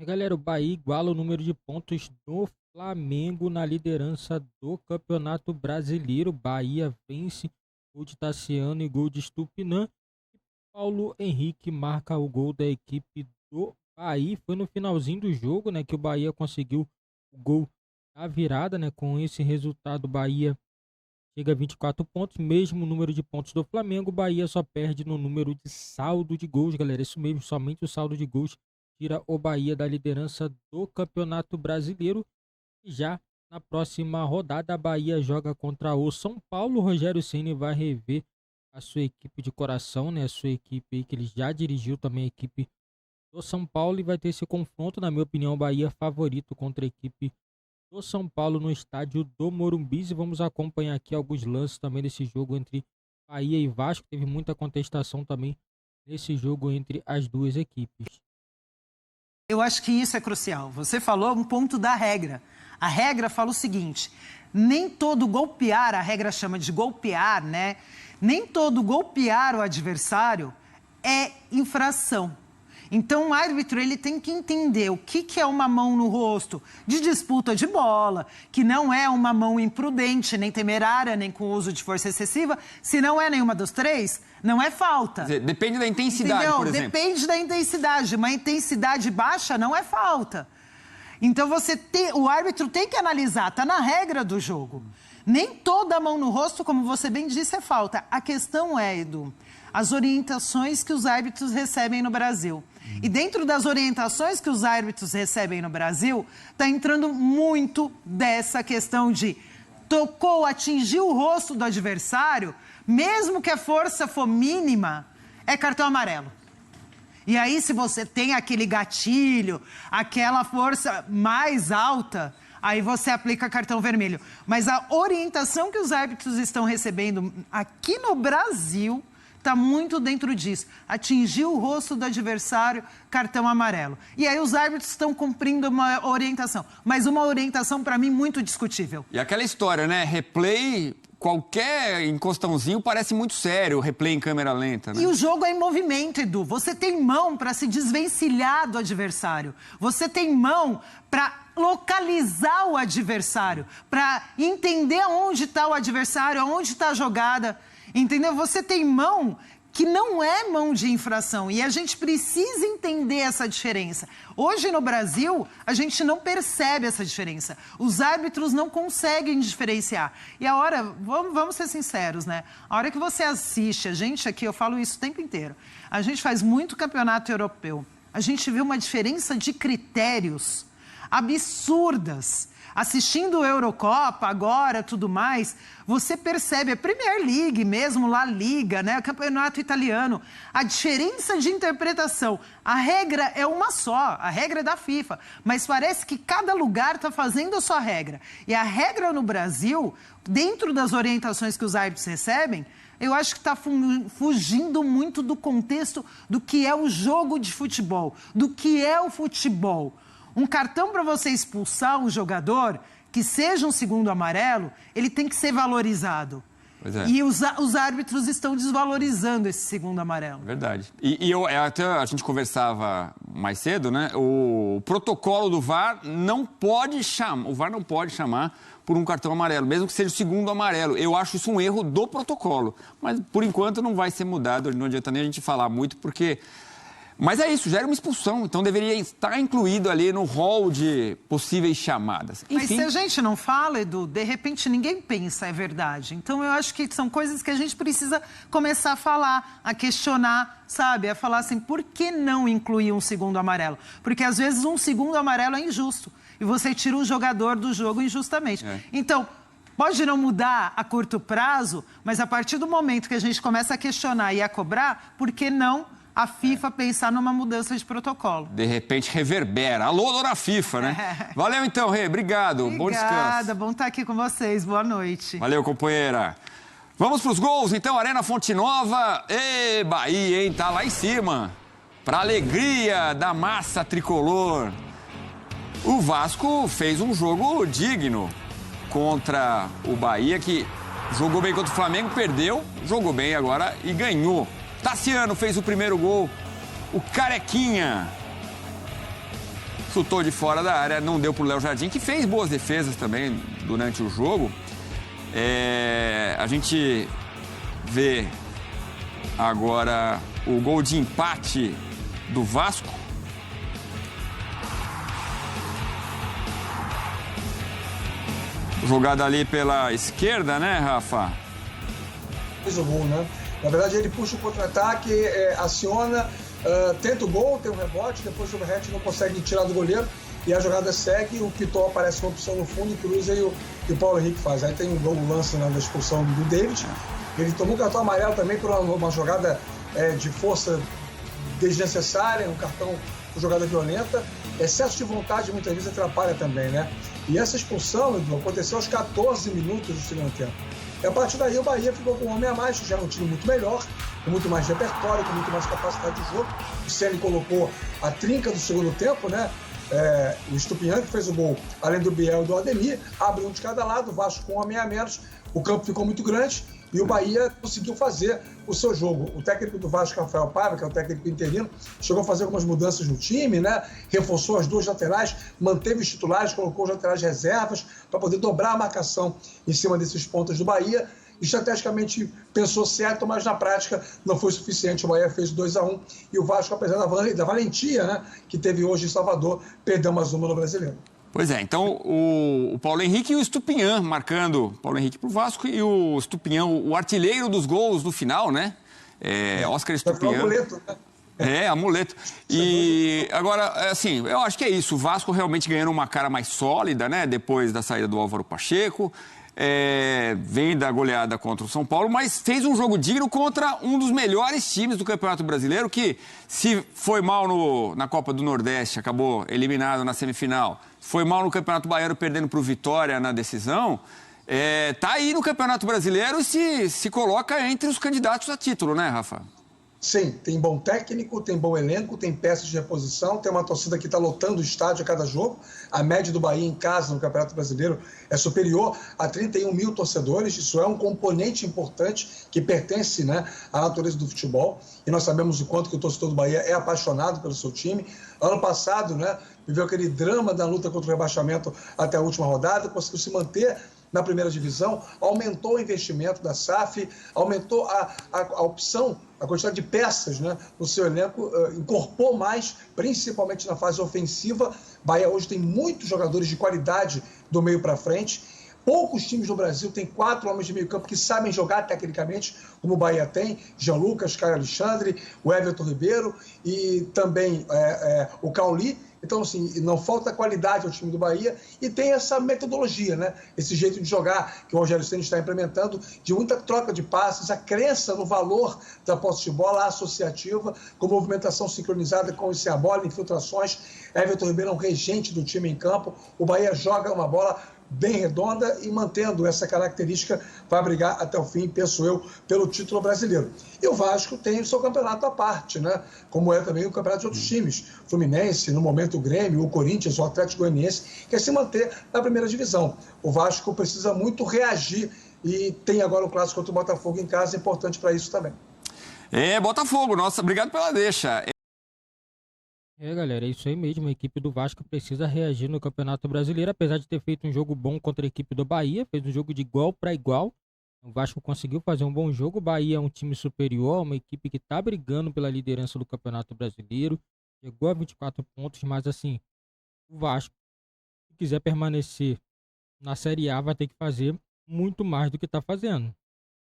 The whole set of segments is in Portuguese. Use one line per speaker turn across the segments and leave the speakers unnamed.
Galera, o Bahia iguala o número de pontos do Flamengo na liderança do Campeonato Brasileiro. Bahia vence, gol de Tassiano e gol de Stupinã. Paulo Henrique marca o gol da equipe do Bahia. Foi no finalzinho do jogo, né, que o Bahia conseguiu o gol da virada, né? Com esse resultado, o Bahia chega a 24 pontos, mesmo número de pontos do Flamengo. O Bahia só perde no número de saldo de gols, galera. Isso mesmo, somente o saldo de gols tira o Bahia da liderança do Campeonato Brasileiro. E já na próxima rodada, a Bahia joga contra o São Paulo. O Rogério Ceni vai rever a sua equipe de coração, né? A sua equipe aí, que ele já dirigiu também a equipe do São Paulo, e vai ter esse confronto, na minha opinião, o Bahia favorito contra a equipe do São Paulo no estádio do Morumbi. E vamos acompanhar aqui alguns lances também desse jogo entre Bahia e Vasco. Teve muita contestação também nesse jogo entre as duas equipes.
Eu acho que isso é crucial. Você falou um ponto da regra. A regra fala o seguinte: nem todo golpear, a regra chama de golpear, né? Nem todo golpear o adversário é infração. Então, o árbitro ele tem que entender o que é uma mão no rosto de disputa de bola, que não é uma mão imprudente, nem temerária, nem com uso de força excessiva. Se não é nenhuma dos três, não é falta.
Quer dizer, depende da intensidade,
entendeu?
por exemplo.
Depende da intensidade. Uma intensidade baixa não é falta. Então, o árbitro tem que analisar, está na regra do jogo. Nem toda mão no rosto, como você bem disse, é falta. A questão é, Edu, as orientações que os árbitros recebem no Brasil. E dentro das orientações que os árbitros recebem no Brasil, está entrando muito dessa questão de tocou, atingiu o rosto do adversário, mesmo que a força for mínima, é cartão amarelo. E aí, se você tem aquele gatilho, aquela força mais alta, aí você aplica cartão vermelho. Mas a orientação que os árbitros estão recebendo aqui no Brasil está muito dentro disso. Atingiu o rosto do adversário, cartão amarelo. E aí os árbitros estão cumprindo uma orientação. Mas uma orientação, para mim, muito discutível.
E aquela história, né? Replay, qualquer encostãozinho parece muito sério, replay em câmera lenta, né?
E o jogo é em movimento, Edu. Você tem mão para se desvencilhar do adversário. Você tem mão para localizar o adversário, para entender onde está o adversário, onde está a jogada. Entendeu? Você tem mão que não é mão de infração e a gente precisa entender essa diferença. Hoje no Brasil, a gente não percebe essa diferença. Os árbitros não conseguem diferenciar. E a hora, vamos ser sinceros, né? A hora que você assiste, a gente aqui, eu falo isso o tempo inteiro, a gente faz muito campeonato europeu. A gente vê uma diferença de critérios absurdas. Assistindo Eurocopa agora, tudo mais, você percebe a Premier League mesmo, La Liga, né, o campeonato italiano, a diferença de interpretação. A regra é uma só, a regra é da FIFA, mas parece que cada lugar está fazendo a sua regra. E a regra no Brasil, dentro das orientações que os árbitros recebem, eu acho que está fugindo muito do contexto do que é o jogo de futebol, do que é o futebol. Um cartão para você expulsar um jogador, que seja um segundo amarelo, ele tem que ser valorizado.
Pois é.
E os árbitros estão desvalorizando esse segundo amarelo.
Verdade. Até a gente conversava mais cedo, né? O protocolo do VAR não pode chamar por um cartão amarelo, mesmo que seja o segundo amarelo. Eu acho isso um erro do protocolo. Mas, por enquanto, não vai ser mudado. Não adianta nem a gente falar muito, porque... Mas é isso, gera uma expulsão, então deveria estar incluído ali no rol de possíveis chamadas. Enfim.
Mas se a gente não fala, Edu, de repente ninguém pensa, é verdade. Então eu acho que são coisas que a gente precisa começar a falar, a questionar, sabe? A falar assim, por que não incluir um segundo amarelo? Porque às vezes um segundo amarelo é injusto e você tira o jogador do jogo injustamente. Então... Pode não mudar a curto prazo, mas a partir do momento que a gente começa a questionar e a cobrar, por que não a FIFA pensar numa mudança de protocolo?
De repente reverbera. Alô, dona FIFA, né? Valeu então, Rê. Obrigado. Bom descanso.
Obrigada, bom estar aqui com vocês. Boa noite.
Valeu, companheira. Vamos para os gols, então. Arena Fonte Nova. Ê, Bahia, hein? Tá lá em cima. Para alegria da massa tricolor. O Vasco fez um jogo digno contra o Bahia, que jogou bem contra o Flamengo, perdeu, jogou bem agora e ganhou. Tassiano fez o primeiro gol, o Carequinha chutou de fora da área, não deu para o Léo Jardim, que fez boas defesas também durante o jogo. A gente vê agora o gol de empate do Vasco. Jogada ali pela esquerda, né, Rafa?
Fez o gol, né? Na verdade, ele puxa o contra-ataque, aciona, tenta o gol, tem um rebote, depois o Verratti não consegue tirar do goleiro e a jogada segue, o Pitol aparece uma opção no fundo e cruza e o Paulo Henrique faz. Aí tem um lance na expulsão do David. Ele tomou um cartão amarelo também por uma jogada de força desnecessária, um cartão por jogada violenta. Excesso de vontade muitas vezes atrapalha também, né? E essa expulsão, Edu, aconteceu aos 14 minutos do segundo tempo. E a partir daí o Bahia ficou com um homem a mais, já era um time muito melhor, com muito mais repertório, com muito mais capacidade de jogo. O Ceni colocou a trinca do segundo tempo, né? O Estupinhan, que fez o gol, além do Biel e do Ademir, abre um de cada lado, o Vasco com um homem a menos, o campo ficou muito grande e o Bahia conseguiu fazer o seu jogo. O técnico do Vasco, Rafael Paiva, que é o técnico interino, chegou a fazer algumas mudanças no time, né? Reforçou as duas laterais, manteve os titulares, colocou os laterais reservas para poder dobrar a marcação em cima desses pontas do Bahia. Estrategicamente pensou certo, mas na prática não foi suficiente. O Bahia fez 2-1 e o Vasco, apesar da valentia, né, que teve hoje em Salvador, perdeu mais uma no Brasileiro.
Pois é, então o Paulo Henrique e o Estupinhan marcando. Paulo Henrique pro Vasco e o Estupinhan, o artilheiro dos gols do final, né? Oscar Estupinhan.
Amuleto, né?
Amuleto. E agora, assim, eu acho que é isso. O Vasco realmente ganhando uma cara mais sólida, né? Depois da saída do Álvaro Pacheco. Vem da goleada contra o São Paulo, mas fez um jogo digno contra um dos melhores times do Campeonato Brasileiro, que se foi mal na Copa do Nordeste, acabou eliminado na semifinal, foi mal no Campeonato Baiano, perdendo para o Vitória na decisão, tá aí no Campeonato Brasileiro e se coloca entre os candidatos a título, né, Rafa?
Sim, tem bom técnico, tem bom elenco, tem peças de reposição, tem uma torcida que está lotando o estádio a cada jogo. A média do Bahia em casa no Campeonato Brasileiro é superior a 31 mil torcedores. Isso é um componente importante que pertence, né, à natureza do futebol. E nós sabemos o quanto que o torcedor do Bahia é apaixonado pelo seu time. Ano passado, né, viveu aquele drama da luta contra o rebaixamento até a última rodada, conseguiu se manter na primeira divisão, aumentou o investimento da SAF, aumentou a opção, a quantidade de peças, né, no seu elenco, incorporou mais, principalmente na fase ofensiva. Bahia hoje tem muitos jogadores de qualidade do meio para frente. Poucos times no Brasil têm 4 homens de meio campo que sabem jogar tecnicamente, como o Bahia tem, Jean Lucas, Caio Alexandre, o Everton Ribeiro e também o Cauli. Então, assim, não falta qualidade ao time do Bahia e tem essa metodologia, né? Esse jeito de jogar que o Rogério Ceni está implementando, de muita troca de passes, a crença no valor da posse de bola associativa, com movimentação sincronizada com a bola, infiltrações. Everton Ribeiro é um regente do time em campo. O Bahia joga uma bola bem redonda e mantendo essa característica vai brigar até o fim, penso eu, pelo título brasileiro. E o Vasco tem o seu campeonato à parte, né? Como é também o campeonato de outros times. Fluminense, no momento o Grêmio, o Corinthians, o Atlético Goianiense, quer se manter na primeira divisão. O Vasco precisa muito reagir e tem agora o clássico contra o Botafogo em casa, importante para isso também.
Botafogo, nossa, obrigado pela deixa.
Galera, é isso aí mesmo. A equipe do Vasco precisa reagir no Campeonato Brasileiro, apesar de ter feito um jogo bom contra a equipe do Bahia, fez um jogo de igual para igual. O Vasco conseguiu fazer um bom jogo. O Bahia é um time superior, uma equipe que está brigando pela liderança do Campeonato Brasileiro. Chegou a 24 pontos, mas assim, o Vasco, se quiser permanecer na Série A, vai ter que fazer muito mais do que está fazendo.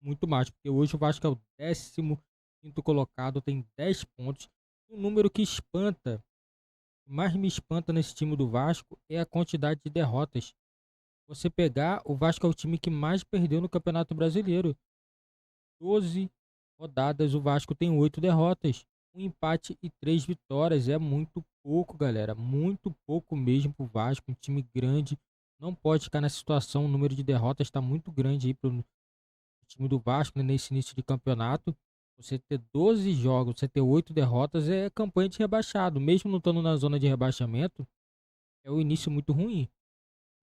Muito mais, porque hoje o Vasco é o 15º colocado, tem 10 pontos. Um número que espanta, o que mais me espanta nesse time do Vasco é a quantidade de derrotas. Você pegar, o Vasco é o time que mais perdeu no Campeonato Brasileiro. 12 rodadas, o Vasco tem 8 derrotas, um empate e 3 vitórias. É muito pouco, galera, muito pouco mesmo pro Vasco, um time grande. Não pode ficar nessa situação, o número de derrotas está muito grande aí pro time do Vasco, né, nesse início de campeonato. Você ter 12 jogos, você ter 8 derrotas é campanha de rebaixado. Mesmo não estando na zona de rebaixamento, é um início muito ruim.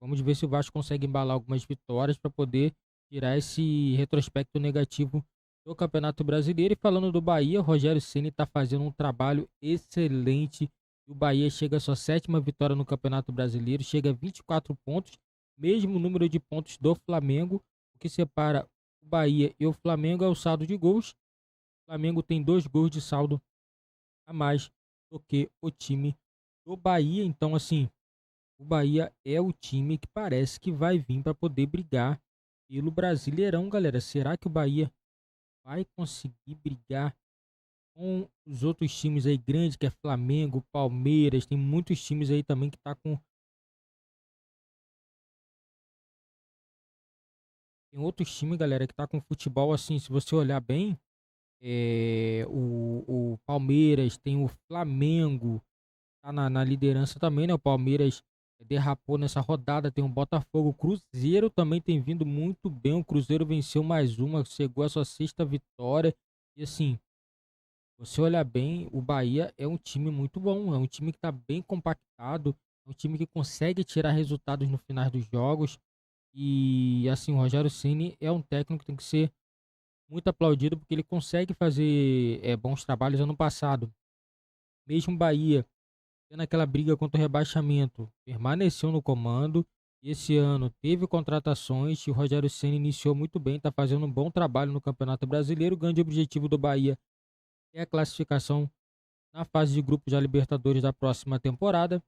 Vamos ver se o Vasco consegue embalar algumas vitórias para poder tirar esse retrospecto negativo do Campeonato Brasileiro. E falando do Bahia, o Rogério Ceni está fazendo um trabalho excelente E o Bahia chega à sua 7ª vitória no Campeonato Brasileiro, chega a 24 pontos, mesmo número de pontos do Flamengo. O que separa o Bahia e o Flamengo é o saldo de gols. O Flamengo tem 2 gols de saldo a mais do que o time do Bahia. Então, assim, o Bahia é o time que parece que vai vir para poder brigar pelo Brasileirão, galera. Será que o Bahia vai conseguir brigar com os outros times aí grandes, que é Flamengo, Palmeiras? Tem muitos times aí também que tá com... Tem outros times, galera, que tá com futebol assim, se você olhar bem, o Palmeiras, tem o Flamengo, tá na liderança também, né? O Palmeiras derrapou nessa rodada, tem o Botafogo, o Cruzeiro também tem vindo muito bem. O Cruzeiro venceu mais uma, chegou à sua 6ª vitória. E assim, você olhar bem, o Bahia é um time muito bom, é um time que tá bem compactado, é um time que consegue tirar resultados no final dos jogos. E assim, o Rogério Ceni é um técnico que tem que ser muito aplaudido, porque ele consegue fazer bons trabalhos. Ano passado, mesmo o Bahia tendo aquela briga contra o rebaixamento, permaneceu no comando. E esse ano teve contratações e o Rogério Ceni iniciou muito bem, está fazendo um bom trabalho no Campeonato Brasileiro. O grande objetivo do Bahia é a classificação na fase de grupos da Libertadores da próxima temporada.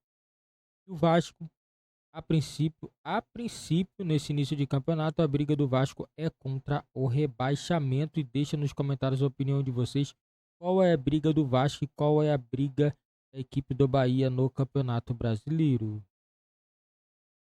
E o Vasco, a princípio, nesse início de campeonato, a briga do Vasco é contra o rebaixamento. E deixa nos comentários a opinião de vocês. Qual é a briga do Vasco e qual é a briga da equipe do Bahia no Campeonato Brasileiro?